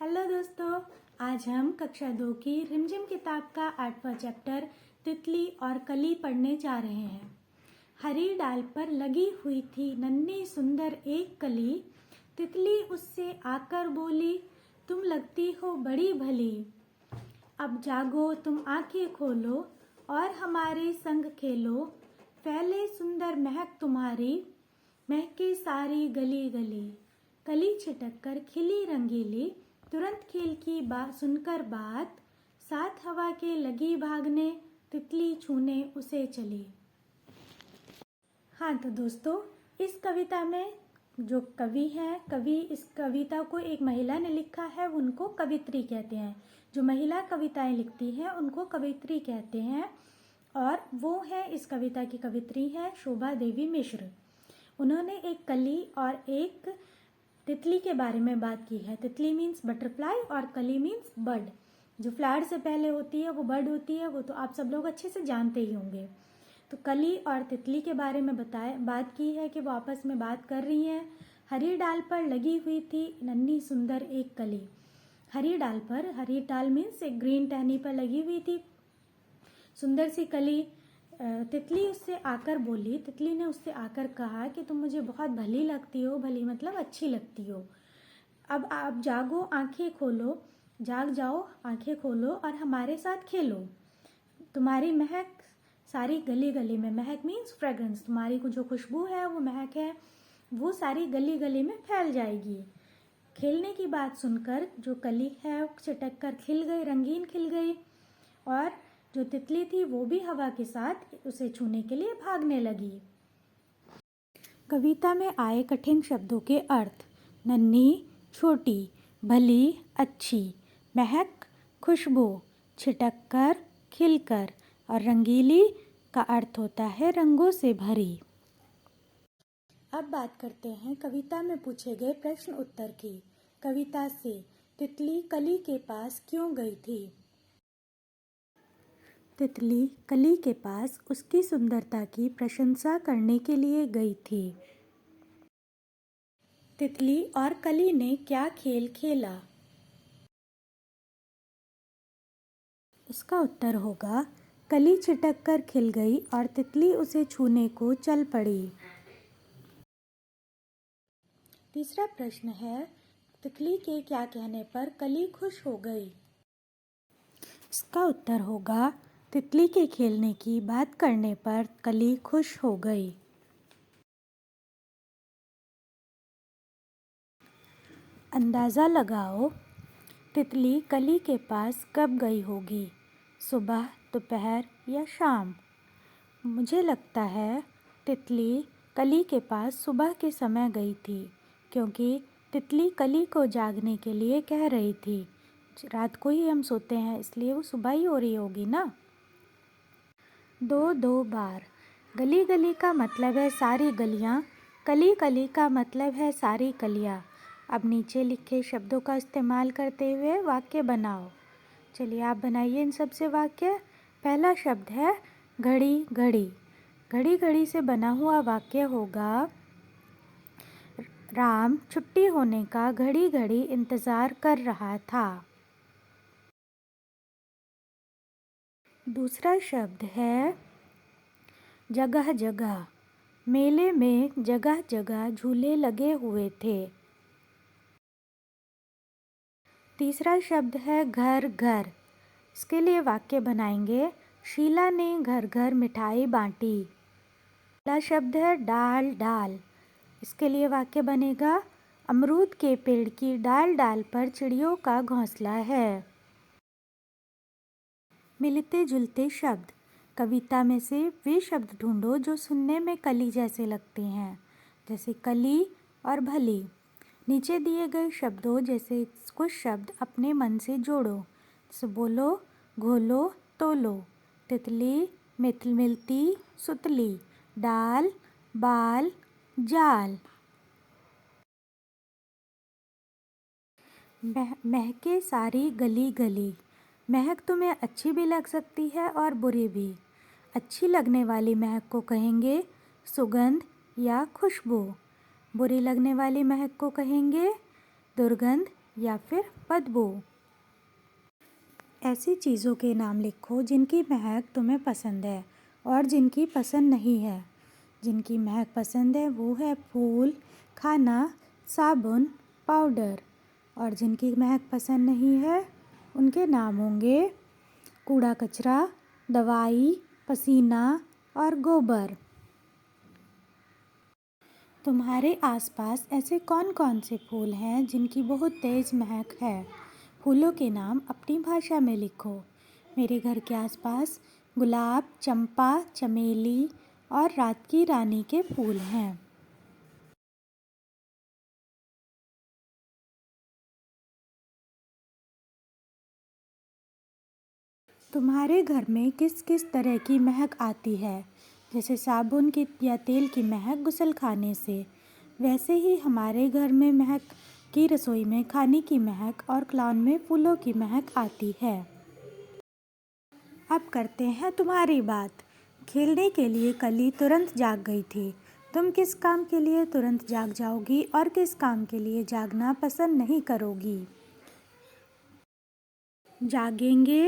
Hello दोस्तों, आज हम कक्षा 2 की रिमझिम किताब का 8वां चैप्टर तितली और कली पढ़ने जा रहे हैं। हरी डाल पर लगी हुई थी नन्ही सुंदर एक कली। तितली उससे आकर बोली, तुम लगती हो बड़ी भली। अब जागो तुम आंखें खोलो और हमारे संग खेलो। फैले सुंदर महक तुम्हारी, महके सारी गली गली। कली छिटक कर खिली रंगीली, तुरंत खेल की बात सुनकर बात। साथ हवा के लगी भागने, तितली छूने उसे चली। हाँ तो दोस्तों, इस कविता में जो कवि हैं, कवि इस कविता को एक महिला ने लिखा है, उनको कवित्री कहते हैं। जो महिला कविताएं लिखती हैं उनको कवित्री कहते हैं। और वो है, इस कविता की कवित्री है शोभा देवी मिश्र। उन्होंने एक कली और एक तितली के बारे में बात की है। तितली मीन्स बटरफ्लाई और कली मीन्स बर्ड। जो फ्लावर से पहले होती है वो बर्ड होती है, वो तो आप सब लोग अच्छे से जानते ही होंगे। तो कली और तितली के बारे में बात की है कि वो आपस में बात कर रही हैं। हरी डाल पर लगी हुई थी नन्ही सुंदर एक कली। हरी डाल पर, हरी डाल मीन्स एक ग्रीन टहनी पर लगी हुई थी सुंदर सी कली। तितली उससे आकर बोली, तितली ने उससे आकर कहा कि तुम मुझे बहुत भली लगती हो। भली मतलब अच्छी लगती हो। अब आप जागो आंखें खोलो, जाग जाओ आंखें खोलो और हमारे साथ खेलो। तुम्हारी महक सारी गली गली में, महक मीन्स फ्रेग्रेंस, तुम्हारी जो खुशबू है वो महक है, वो सारी गली गली में फैल जाएगी। खेलने की बात सुनकर जो कली है छिटक कर खिल गई, रंगीन खिल गई। और जो तितली थी वो भी हवा के साथ उसे छूने के लिए भागने लगी। कविता में आए कठिन शब्दों के अर्थ। नन्ही, छोटी, भली, अच्छी, महक, खुशबू, छिटक कर, खिलकर और रंगीली का अर्थ होता है रंगों से भरी। अब बात करते हैं कविता में पूछे गए प्रश्न उत्तर की। कविता से, तितली कली के पास क्यों गई थी? तितली कली के पास उसकी सुंदरता की प्रशंसा करने के लिए गई थी। तितली और कली ने क्या खेल खेला? इसका उत्तर होगा, कली छिटक कर खिल गई और तितली उसे छूने को चल पड़ी। तीसरा प्रश्न है, तितली के क्या कहने पर कली खुश हो गई? इसका उत्तर होगा, तितली के खेलने की बात करने पर कली खुश हो गई। अंदाज़ा लगाओ, तितली कली के पास कब गई होगी? सुबह, दोपहर या शाम? मुझे लगता है तितली कली के पास सुबह के समय गई थी, क्योंकि तितली कली को जागने के लिए कह रही थी। रात को ही हम सोते हैं, इसलिए वो सुबह ही हो रही होगी ना। दो दो बार। गली गली का मतलब है सारी गलियाँ, कली कली का मतलब है सारी कलियाँ। अब नीचे लिखे शब्दों का इस्तेमाल करते हुए वाक्य बनाओ। चलिए आप बनाइए इन सब से वाक्य। पहला शब्द है घड़ी घड़ी। घड़ी घड़ी से बना हुआ वाक्य होगा, राम छुट्टी होने का घड़ी घड़ी इंतज़ार कर रहा था। दूसरा शब्द है जगह जगह। मेले में जगह जगह झूले लगे हुए थे। तीसरा शब्द है घर घर। इसके लिए वाक्य बनाएंगे, शीला ने घर घर मिठाई बांटी। अगला शब्द है डाल डाल। इसके लिए वाक्य बनेगा, अमरूद के पेड़ की डाल डाल पर चिड़ियों का घोंसला है। मिलते जुलते शब्द। कविता में से वे शब्द ढूंढो जो सुनने में कली जैसे लगते हैं, जैसे कली और भली। नीचे दिए गए शब्दों जैसे कुछ शब्द अपने मन से जोड़ो, जैसे बोलो, घोलो, तोलो। तितली, मिलती, सुतली, डाल, बाल, जाल। महके सारी गली गली। महक तुम्हें अच्छी भी लग सकती है और बुरी भी। अच्छी लगने वाली महक को कहेंगे सुगंध या खुशबू। बुरी लगने वाली महक को कहेंगे दुर्गंध या फिर बदबू। ऐसी चीज़ों के नाम लिखो जिनकी महक तुम्हें पसंद है और जिनकी पसंद नहीं है। जिनकी महक पसंद है वो है फूल, खाना, साबुन, पाउडर। और जिनकी महक पसंद नहीं है उनके नाम होंगे कूड़ा कचरा, दवाई, पसीना और गोबर। तुम्हारे आसपास ऐसे कौन कौन से फूल हैं जिनकी बहुत तेज़ महक है? फूलों के नाम अपनी भाषा में लिखो। मेरे घर के आसपास गुलाब, चंपा, चमेली और रात की रानी के फूल हैं। तुम्हारे घर में किस किस तरह की महक आती है? जैसे साबुन की या तेल की महक गुसलखाने से, वैसे ही हमारे घर में महक की रसोई में खाने की महक और क्लाउन में फूलों की महक आती है। अब करते हैं तुम्हारी बात। खेलने के लिए कली तुरंत जाग गई थी। तुम किस काम के लिए तुरंत जाग जाओगी और किस काम के लिए जागना पसंद नहीं करोगी? जागेंगे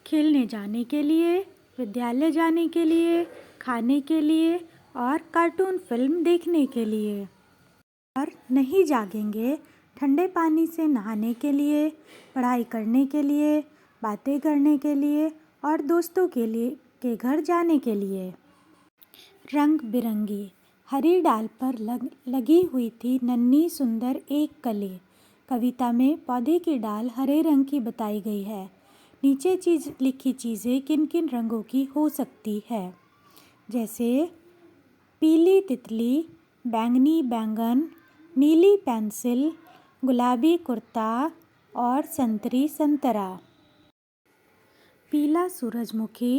खेलने जाने के लिए, विद्यालय जाने के लिए, खाने के लिए और कार्टून फिल्म देखने के लिए। और नहीं जागेंगे ठंडे पानी से नहाने के लिए, पढ़ाई करने के लिए, बातें करने के लिए और दोस्तों के घर जाने के लिए। रंग बिरंगी हरी डाल पर लगी हुई थी नन्ही सुंदर एक कली। कविता में पौधे की डाल हरे रंग की बताई गई है। नीचे लिखी चीज़ें किन किन रंगों की हो सकती है? जैसे पीली तितली, बैंगनी बैंगन, नीली पेंसिल, गुलाबी कुर्ता और संतरी संतरा। पीला सूरजमुखी,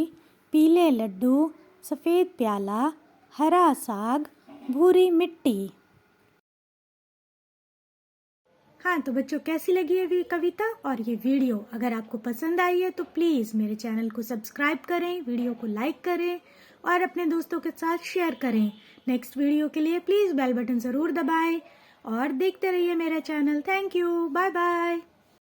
पीले लड्डू, सफ़ेद प्याला, हरा साग, भूरी मिट्टी। हाँ तो बच्चों, कैसी लगी ये कविता और ये वीडियो? अगर आपको पसंद आई है तो प्लीज़ मेरे चैनल को सब्सक्राइब करें, वीडियो को लाइक करें और अपने दोस्तों के साथ शेयर करें। नेक्स्ट वीडियो के लिए प्लीज़ बेल बटन ज़रूर दबाएं और देखते रहिए मेरा channel. Thank you, bye bye.